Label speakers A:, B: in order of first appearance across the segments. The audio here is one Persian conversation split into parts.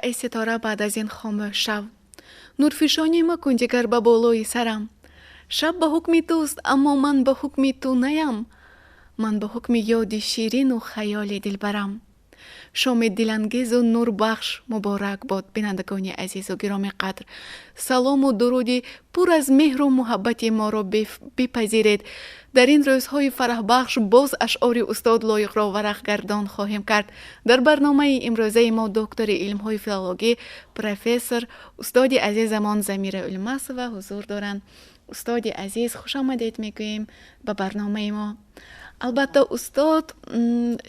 A: ای ستاره بعد از این خاموش شو. نورفشانی مکن جگر به بالای سرم. شب به حکم توست اما من به حکم تو نیم. من به حکم یاد شیرین و خیال دلبرم. شام دلانگیز و نور بخش مبارک باد بینندگان عزیز و گرامی قدر. سلام و درودی پر از مهر و محبت ما را بپذیرید. در این روزهای فرح بخش باز اشعار استاد لایق را ورق گردان خواهیم کرد. در برنامه امروزه ما دکتر علم‌های فیلولوژی پروفسور استاد عزیزمان ضمیر علم است و حضور دارند. استاد عزیز خوش آمدید میگوییم به برنامه ما. البته استاد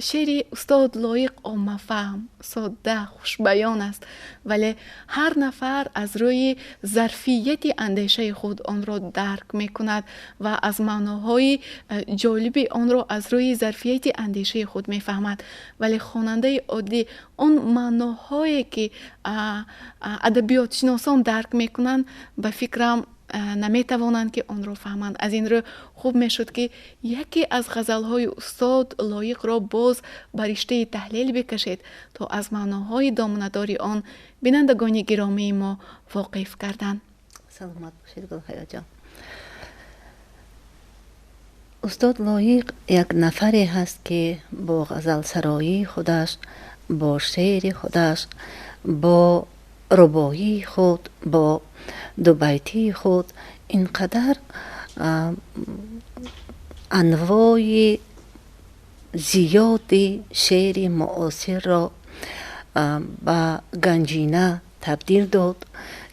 A: شعر استاد لایق عامه فهم، ساده، خوش بیان است، ولی هر نفر از روی ظرفیت اندیشه خود آن را درک می کند و از معناهای جالبی آن را از روی ظرفیت اندیشه خود می فهمد. ولی خواننده عادی آن معناهایی که ادبیات شناسان درک می کنند به فکرم نمی توانند که آن را فهمند. از این رو خوب می شد که یکی از غزلهای استاد لایق را باز بر رشته تحلیل بکشید تا از معناهای دامنه‌دار آن بینندگان گرامی ما واقف کردند.
B: سلامت باشید گل‌حیا جان. استاد لایق یک نفری هست که با غزل سرایی خودش، با شعر خودش، با رباعی خود، با دو بیتی خود اینقدر انواع زیادی شعر معاصر را به گنجینه تبدیل داد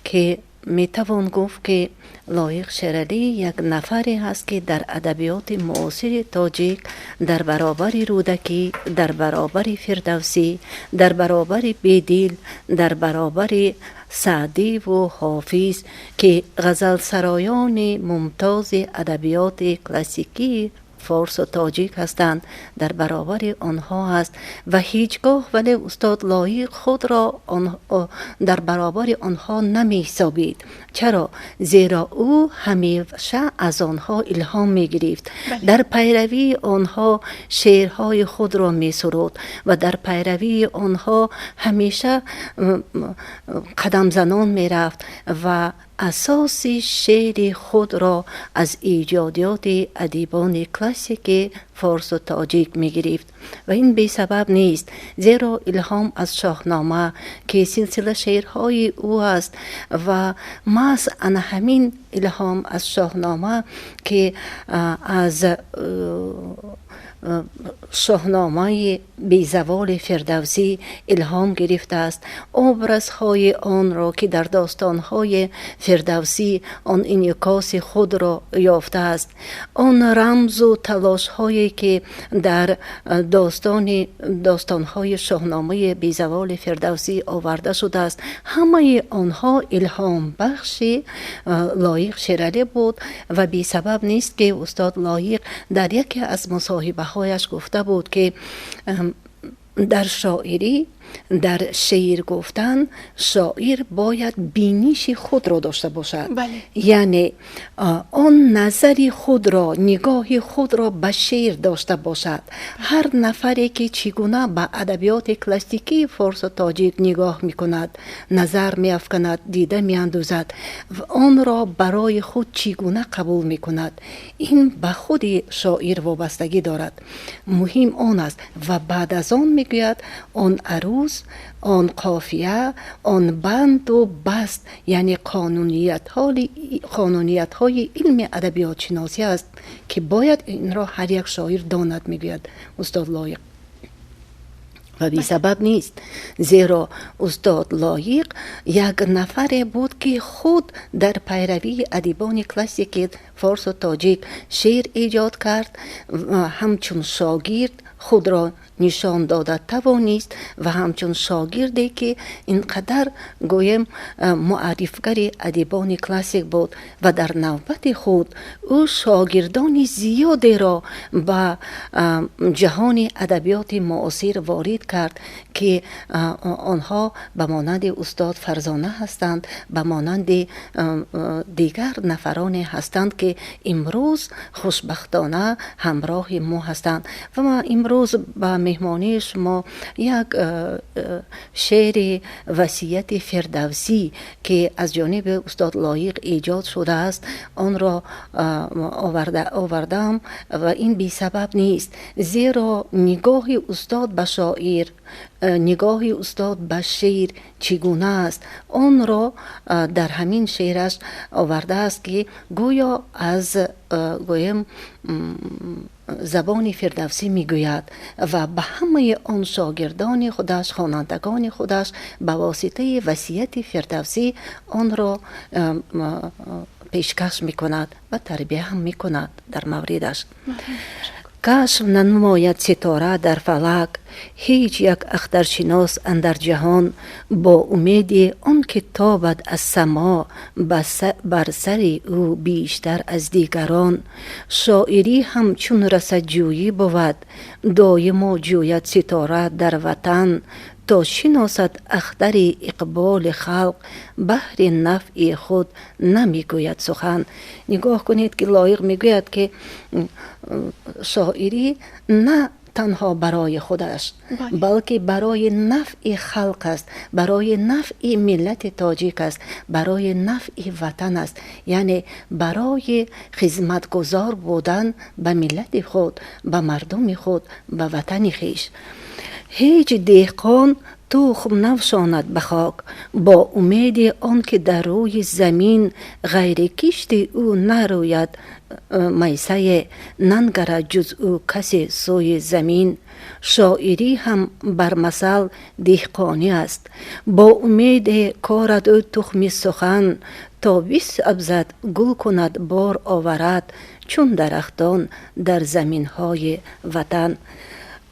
B: که میتوان گفت که لایق شیرعلی یک نفری هست که در ادبیات معاصر تاجیک در برابر رودکی، در برابر فردوسی، در برابر بیدیل، در برابر سعدی و حافظ که غزل سرایان ممتاز ادبیات کلاسیکی فارس و تاجیک هستند، در برابر آنها هست و هیچگاه ولی استاد لایق خود را در برابر آنها نمی حسابید. چرا؟ زیرا او همیشه از آنها الهام می گرفت. در پیروی آنها شعرهای خود را می سرود و در پیروی آنها همیشه قدم زنان می رفت و اساس شعر خود را از ایجادیات ادیبان کلاسیک فارس و تاجیک می گرفت و این بی سبب نیست، زیرا الهام از شاهنامه که سلسله شعرهای او است و محض ان همین الهام از شاهنامه که از شاهنامه بی زوال فردوسی الهام گرفته است. ابرزهای آن را که در داستانهای فردوسی آن انعکاس خود را یافته است، آن رمز و تلاش هایی که در داستانهای شاهنامه بی زوال فردوسی آورده شده است، همه آنها الهام بخش لایق شیرعلی بود و بی سبب نیست که استاد لایق در یکی از مصاحبه هایش گفته بود که در شاعری، در شعر گفتن، شاعر باید بینش خود را داشته باشد. یعنی آن نظری خود را، نگاه خود را به شعر داشته باشد. هر نفری که چگونه به ادبیات کلاسیکی فارس و تاجیک نگاه می کند، نظر می افکند، دیده می اندازد و آن را برای خود چگونه قبول می کند، این به خود شاعر وابستگی دارد. مهم آن است و بعد از آن می گوید آن عروض، آن قافیه، آن بند و بست، یعنی قانونیت های علم ادبیات شناسی است که باید این را هر یک شاعر داند، میگوید استاد لایق. و بی سبب نیست، زیرا استاد لایق یک نفر بود که خود در پیروی ادیبان کلاسیک فارس و تاجیک شعر ایجاد کرد و همچون شاگرد خود را نشان داده توانست و همچون شاگردی که اینقدر گویم معرفگر ادیبان کلاسیک بود و در نوبت خود او شاگردان زیادی را به جهان ادبیات معاصر وارد کرد که آنها به مانند استاد فرزانه هستند، به مانند دیگر نفران هستند که که امروز خوشبختانه همراه ما هستند. و ما امروز با مهمانی شما یک شعر وصیت فردوسی که از جانب استاد لایق ایجاد شده است آن را آوردم و این بی سبب نیست، زیرا نگاه استاد به شاعر، نگاه استاد به شعر چگونه است آن را در همین شعرش آورده است که گویا از گویم زبان فردوسی میگوید و به همه آن شاگردان خودش، خوانندگان خودش به واسطه وصیت فردوسی آن را پیشکش میکند و تربیه هم میکند در موردش. کاش ننماید ستاره در فلک هیچ یک اخترشناس اندر جهان، با امید آن که تابد از سما بر سر او بیشتر از دیگران. شاعری همچون رصدجویی بود، دایم جوید ستاره در وطن، تا شناسد اختر اقبال خلق، بهر نفع خود نمیگوید سخن. نگاه کنید که لایق میگوید که شاعری نه تنها برای خودش بلکه برای نفع خلق است، برای نفع ملت تاجیک است، برای نفع وطن است، یعنی برای خدمتگزار بودن به ملت خود، به مردم خود، به وطن خیش. هیچ دهقان تخم نفشاند به خاک، با امید آن که در روی زمین غیر کشت او نروید میسه، ننگرد جز او کسی سوی زمین. شاعری هم بر مثل دهقانی است، با امید کارد او تخم سخن، تا بیسبزد گل کند بار آورد، چون درختان در زمین های وطن.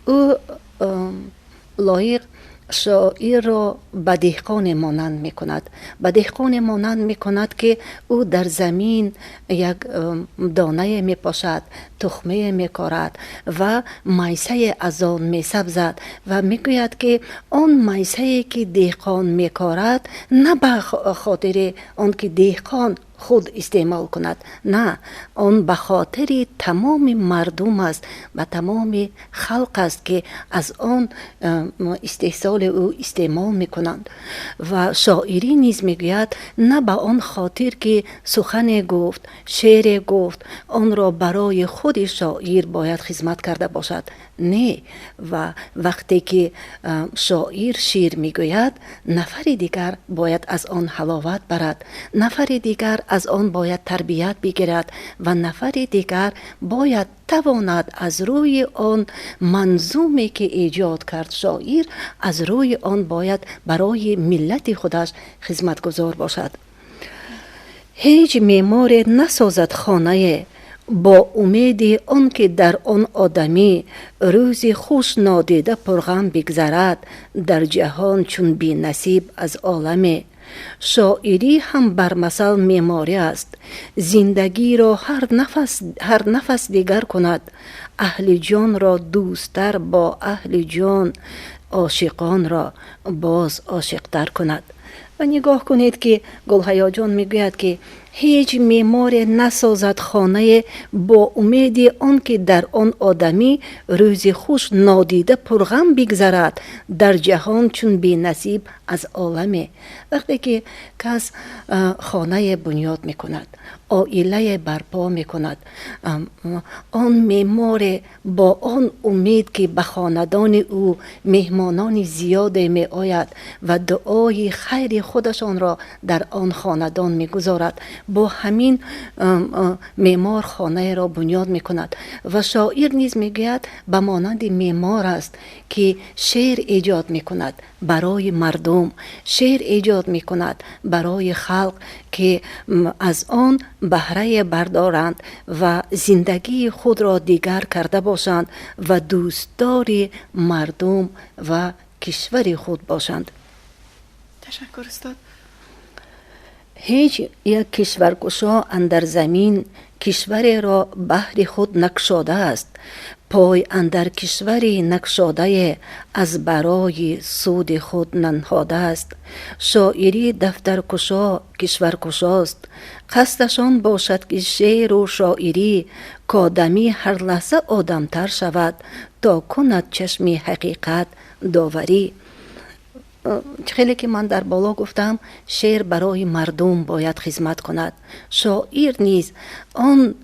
B: او لایق شاعر را به دهقان مانند می کند، به دهقان مانند می کند که او در زمین یک دانه می پاشد، تخمه می کارد و میسه از آن می سبزد و می گوید که آن میسه که دهقان می کارد نه به خاطر آن که دهقان خود استعمال کند، نه، آن به خاطر تمام مردم است و تمام خلق است که از آن استحصال او استعمال می کنند. و شاعری نیز می گوید نه به آن خاطر که سخن گفت، شعر گفت، آن را برای خود شاعر باید خدمت کرده باشد، نه. و وقتی که شاعر شعر می گوید نفر دیگر باید از آن حلاوت برد، نفر دیگر از آن باید تربیت بگیرد و نفر دیگر باید تواند از روی آن منظومی که ایجاد کرد شاعر، از روی آن باید برای ملت خودش خدمتگزار باشد. هیچ معمار نسازد خانه با امید آن که در آن آدمی روزی خوش نادیده پرغم بگذرد، در جهان چون بی نصیب از عالم. شاعری هم بر مثل معماری است، زندگی را هر نفس دیگر کند، اهل جان را دوستتر با اهل جان، عاشقان را باز عاشقتر کند. و نگاه کنید که گل‌هیاجان میگوید که هیچ معمار نسازد خانه با امید آن که در آن آدمی روز خوش نادیده پرغم بگذرد، در جهان چون بی نصیب از عالم. وقتی که کس خانه بنیاد میکند، عائله برپا میکند، آن معمار با آن امید که به خاندان او مهمانان زیاد می آید و دعای خیر خودشان را در آن خاندان میگذارد، با همین معمار خانه را بنیاد میکند. و شاعر نیز میگوید به مانند معمار است که شعر ایجاد میکند برای مردم، شعر ایجاد میکند برای خلق که از آن بهره بردارند و زندگی خود را دیگر کرده باشند و دوستدار مردم و کشور خود باشند.
A: تشکر استاد.
B: هیچ یک کشورگشا اندر زمین کشوری را بهر خود نگشاده است. پای اندر کشوری نگشاده از برای سود خود ننهاده است. شاعری دفترکشا کشورکشاست. قصدشان باشد که شعر و شاعری کادمی هر لحظه آدمتر شود تا کند چشم حقیقت داوری. خیلی که من در بالا گفتم شعر برای مردم باید خدمت کند. شاعر نیز آن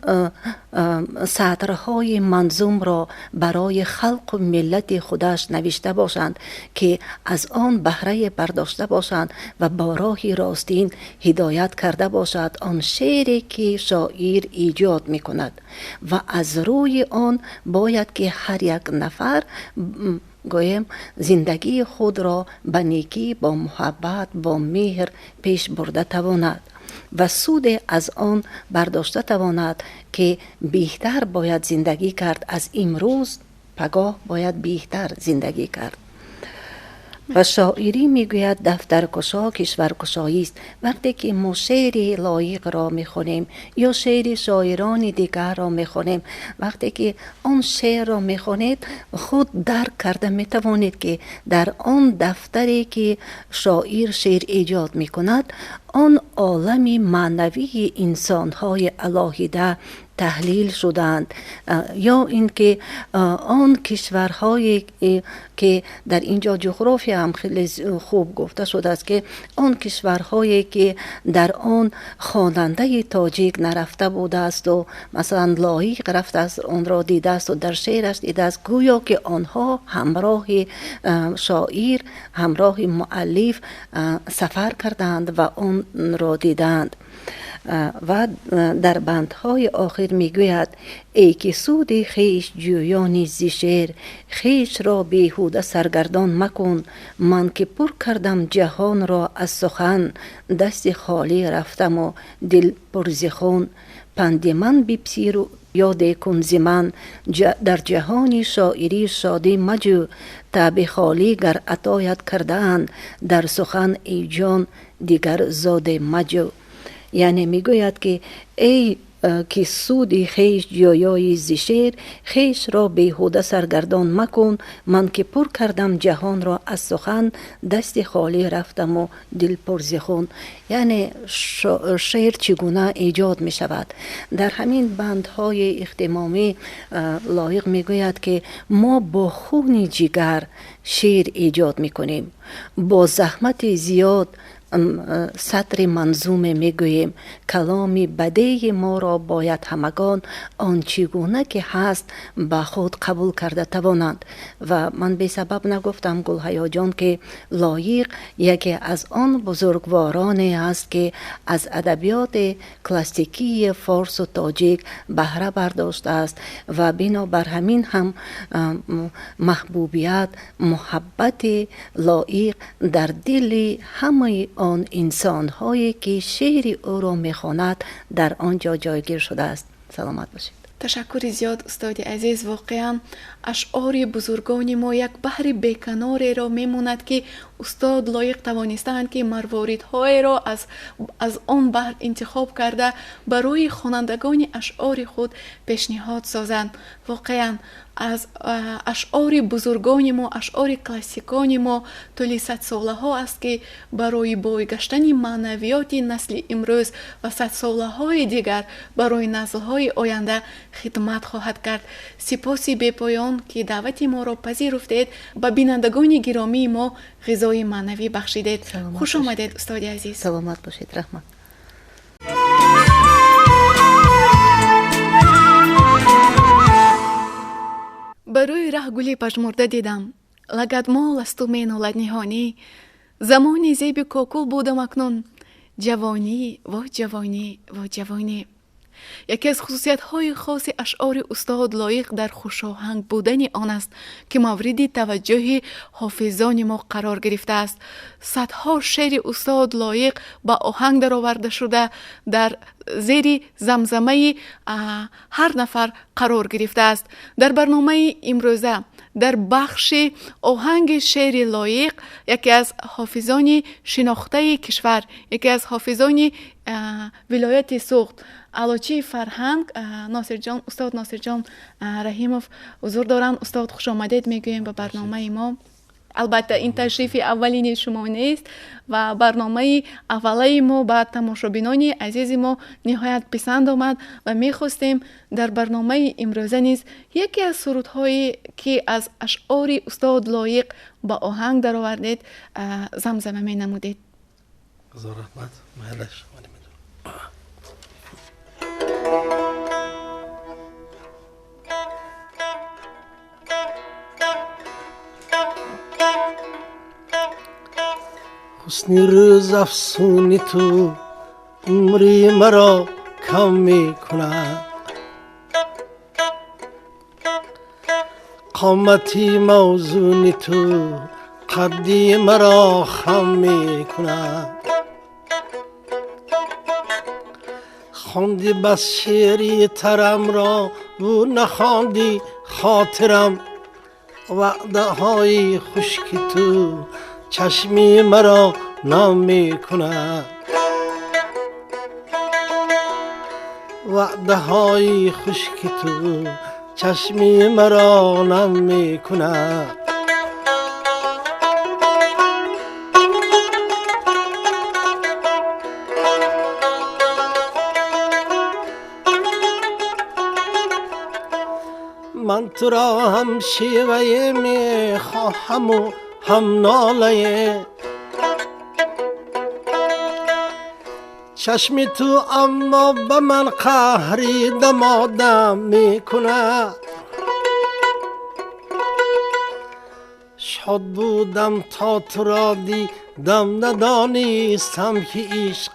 B: سطرهای منظوم را برای خلق و ملت خودش نوشته باشند که از آن بهره برداشته باشند و با راه راستین هدایت کرده باشد آن شعری که شاعر ایجاد می کند و از روی آن باید که هر یک نفر گویم زندگی خود را به نیکی، با محبت، با مهر پیش برده تواند و سود از آن برداشته تواند که بهتر باید زندگی کرد از امروز، پگاه باید بهتر زندگی کرد. و شاعری میگوید دفترکشا کشورکشایی است. وقتی که ما شعر لایق را میخونیم یا شعر شاعران دیگر را میخونیم، وقتی که آن شعر را میخونید خود درک کرده میتوانید که در آن دفتری که شاعر شعر ایجاد میکند آن عالم معنوی انسانهای الهیده تحلیل شدند، یا اینکه آن کشورهایی که در اینجا جغرافی هم خیلی خوب گفته شده است که آن کشورهایی که در آن خواننده تاجیک نرفته بوده است و مثلا لایق رفته است آن را دیده است و در شعرش دیده است، گویا که آنها همراه شاعر، همراه مؤلف سفر کردند و آن را دیدند. و در بندهای آخر میگوید ای که سود خیش جویانی زی شعر، خیش را بیهوده سرگردان مکن. من که پر کردم جهان را از سخن، دست خالی رفتم و دل پر ز خون. پند من بپذیر و یاد کن ز من، در جهان شاعری شادی مجو. تاب خالی گر عطایت کردند، در سخن ای جان دیگر زاد مجو. یعنی میگوید که ای که سود خیش جویای ز شعر، خیش را بیهوده سرگردان مکن. من که پر کردم جهان را از سخن، دست خالی رفتم و دل پر ز خون. یعنی شعر چگونه ایجاد می شود؟ در همین بندهای اختمامی لایق میگوید که ما با خون جگر شعر ایجاد میکنیم، با زحمت زیاد سطر منظوم میگوییم. کلام بدیع ما را باید همگان آنچگونه که هست به خود قبول کرده توانند. و من به سبب نگفتم گلحیا جان که لایق یکی از آن بزرگوارانی است که از ادبیات کلاسیکی فارس و تاجیک بهره برداشته است و بنابر همین هم محبوبیت، محبت لایق در دل همه آن انسان هایی که شعر او را میخواند در آنجا جایگیر شده است. سلامت باشید.
A: تشکر زیاد استاد عزیز. واقعا اشعار بزرگان ما یک بحر بیکنار را میموند که استاد لایق توانستند که مرواردهای را از آن بحر انتخاب کرده برای خوانندگان اشعار خود پیشنهاد سازند. واقعا از اشعار بزرگان ما، اشعار کلاسیکان ما طول 100 ساله ها است که برای بازگشتن معنویات نسل امروز و 100 ساله های دیگر برای نسل های آینده خدمت خواهد کرد. سپاسی بی پایان که دعوت ما را پذیرفتید، به بینندگان گرامی ما غذای معنوی بخشیدید. خوش آمدید استاد عزیز.
B: سلامت باشید. رحمت.
A: برای ره گلی پژمرده دیدم، لگدمال از تو مینالد نهانی. زمانی زیب کاکل بودم اکنون، جوانی و جوانی و جوانی. یکی از خصوصیت‌های خاص اشعار استاد لایق در خوشاهنگ بودن آن است که مورد توجه حافظان ما قرار گرفته است. صدها شعر استاد لایق با آهنگ درآورده شده در زیر زمزمه هر نفر قرار گرفته است. در برنامه امروزه در بخش آهنگ شعر لایق یکی از حافظان شناخته کشور، یکی از حافظان ولایت سوخت، علوچی فرهنگ استاد ناصر جان رحیموف حضور دارن. استاد خوش آمدید میگوییم به برنامه ما. البته این تشریف اولین شما نیست و برنامه اولی ما با تماشابینان عزیز ما نهایت پسند آمد و میخواستیم در برنامه امروزه نیز یکی از سرودهایی که از اشعار استاد لایق با آهنگ در آوردید زمزمه می نمودید.
C: هزار رحمت. محلش حسنی روز افسونی تو عمری مرا کم می کند، قامتی موزونی تو قدی مرا خم می کند. خواندی بس شعری ترم را و نخواندی خاطرم، وعده های خشکی تو چشمی مرا نام می کند. وعده های خشکی تو چشمی مرا نام می کند. من تو را هم شیوه می خواهم و هم ناله چشمی تو، اما به من قهری دمادم می کند. شاد بودم تا تو را دیدم، ندانستم که عشق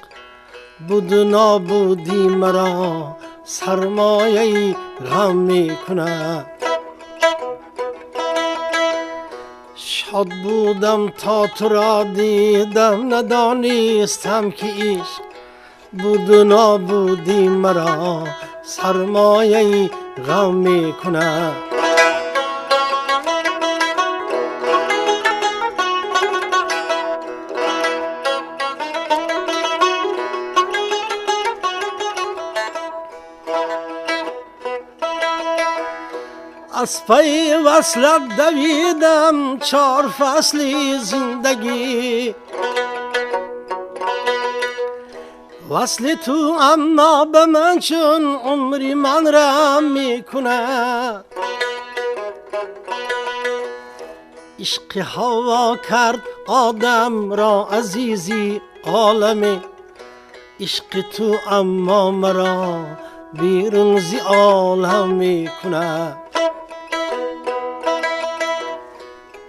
C: بود و نابودی مرا سرمایه غم می کند. شاد بودم تا تو را دیدم، ندانستم که عشق بود و نابودی مرا سرمایه غم می کند. از پی وصلت دویدم 4 فصلی زندگی، وصل تو اما به من چون عمری من را می کند. عشق هوا کرد آدم را عزیزی عالمی، عشق تو اما مرا بیرون زی عالم می کند.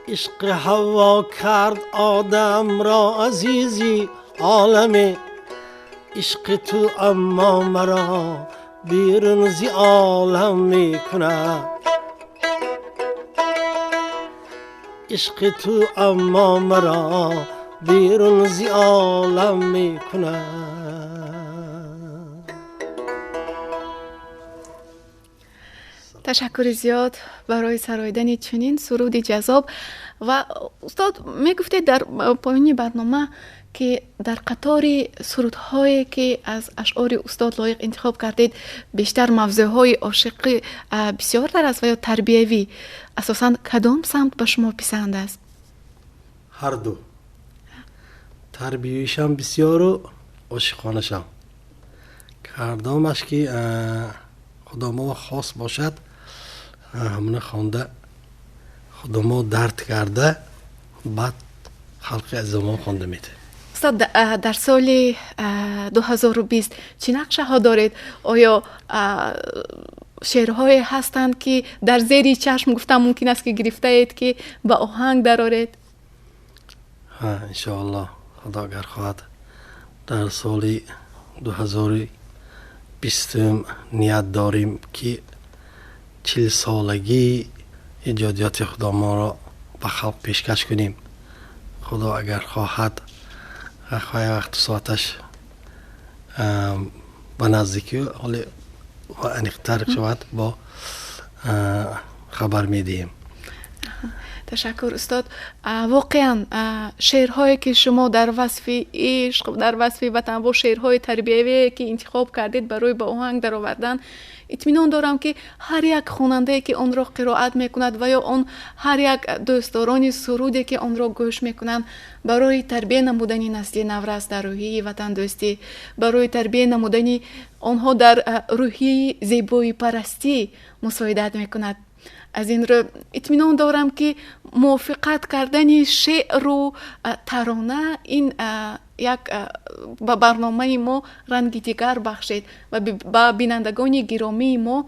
C: عشق هوا کرد آدم را عزیزی عالمی، عشق تو اما مرا بیرون زی عالم می کند. عشق تو اما مرا بیرون زی عالم می کند.
A: تشکر زیاد برای سرایدن چنین سرود جذاب. و استاد میگفتید در پایان برنامه که در قطار سرودهایی که از اشعار استاد لایق انتخاب کردید بیشتر موضوعهای عاشقی بسیار در است و یا تربیوی، اساساً کدام سمت به شما پسند است؟
C: هر دو، تربیویشم بسیار و عاشقانشم. کردامش که خدا ما خاص باشد همونه خوانده خدا ما درد کرده بعد خلق از ما خوانده میده.
A: استاد در سال 2020 چه نقشه ها دارید؟ آیا شعرهایی هستند که در زیر چشم گفتم ممکن است که گرفته اید که با آهنگ درآرید؟
C: انشاءالله خدا اگر خواهد در سال 2020 نیت داریم که 40 سالگی ایجادیات خدا ما را به خلق پیشکش کنیم. خدا اگر خواهد وقت ساعتش به نزدیکی حالی انیقتر شود با خبر میدیم.
A: تشکر استاد. واقعا شعرهایی که شما در وصف عشق، در وصف وطن و شعرهای تربیوی که انتخاب کردید برای به آهنگ در آوردن، اطمینان دارم که هر یک خواننده که آن را قرائت میکند و یا آن هر یک دوستداران سرودی که آن را گوش میکنند برای تربیت نمودن نسل نورست در روحیه وطن دوستی، برای تربیت نمودن آنها در روحیه زیبایی پرستی مساعدت میکند. از این رو اطمینان دارم که موافقت کردن شعر و ترانه این یک به برنامه ما رنگ دیگر بخشید و به بینندگان گرامی ما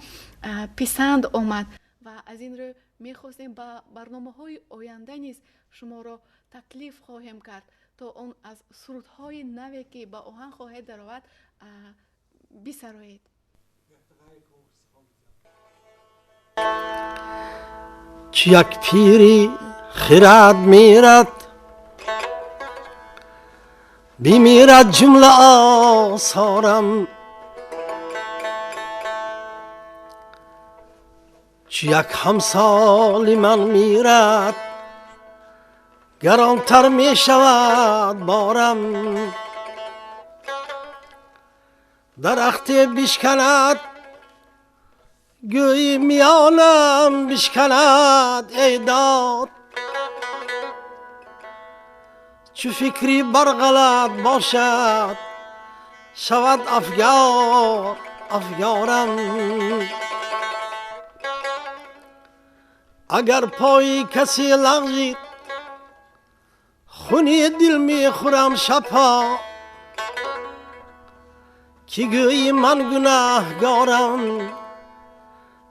A: پسند آمد و از این رو میخواستیم به برنامه های آینده نیز شما را تکلیف خواهیم کرد تا اون از سرودهای نوی که به آهنگ خواهد درآمد بسرایید.
C: چه یک پیری خرد میرد بیمیرد جمله آثارم، چه یک همسال من میرد گرانتر میشود بارم، درخت بشکند گویی میانم بشکند ای داد، چو فکری برغلط باشد شود افگارم، اگر پای کسی لغزید خونی دل میخورم شبها، که گویی من گناهگارم،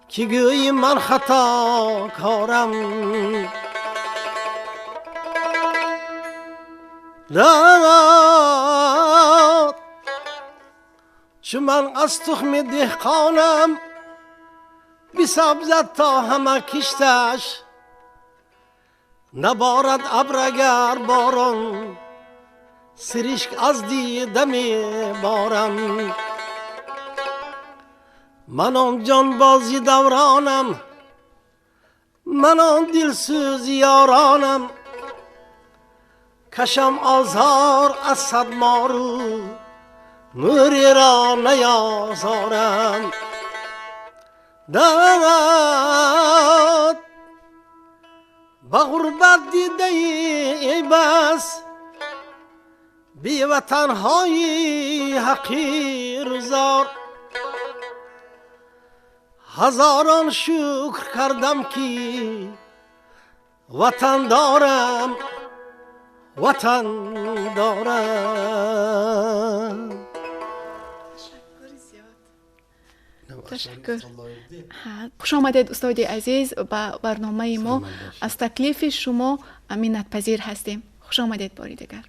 C: که گویی من خطا کارم، داد چو من از تخم دهقانم بسبزد تا همه کشتش، نبارد ابر اگر باران سرشک از دیده می بارم، من آن جان بازی دورانم، من آن دلسوز یارانم، کشم آزار از صد مارو موری را نیازارم، داد به غربت دیده ای بس بی وطنهای حقیر زار، هزاران شکر کردم که وطن دارم، وطن دارم.
A: تشکر. خوش آمدید استاد عزیز به برنامه ما. از تکلیف شما منت پذیر هستیم. خوش آمدید باری دیگر.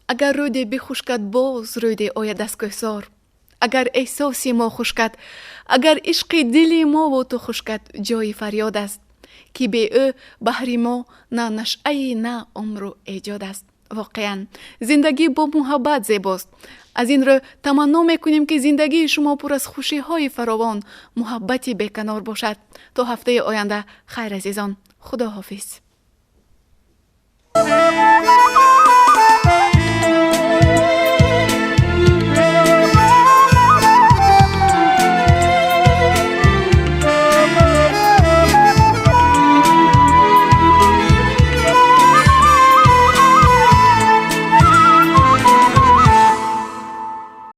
A: اگر رودی بخشکد باز رودی آید از کوهسار، اگر احساسی ما خشکد، اگر عشق دلی ما و تو خشکد، جای فریاد است که به او بحر ما نه نشأه نه عمر و ایجاد است. واقعا زندگی با محبت زیباست. از این رو تمنا میکنیم که زندگی شما پر از خوشی های فراوان، محبتی بیکنار باشد. تا هفته آینده خیر عزیزان. خدا حافظ.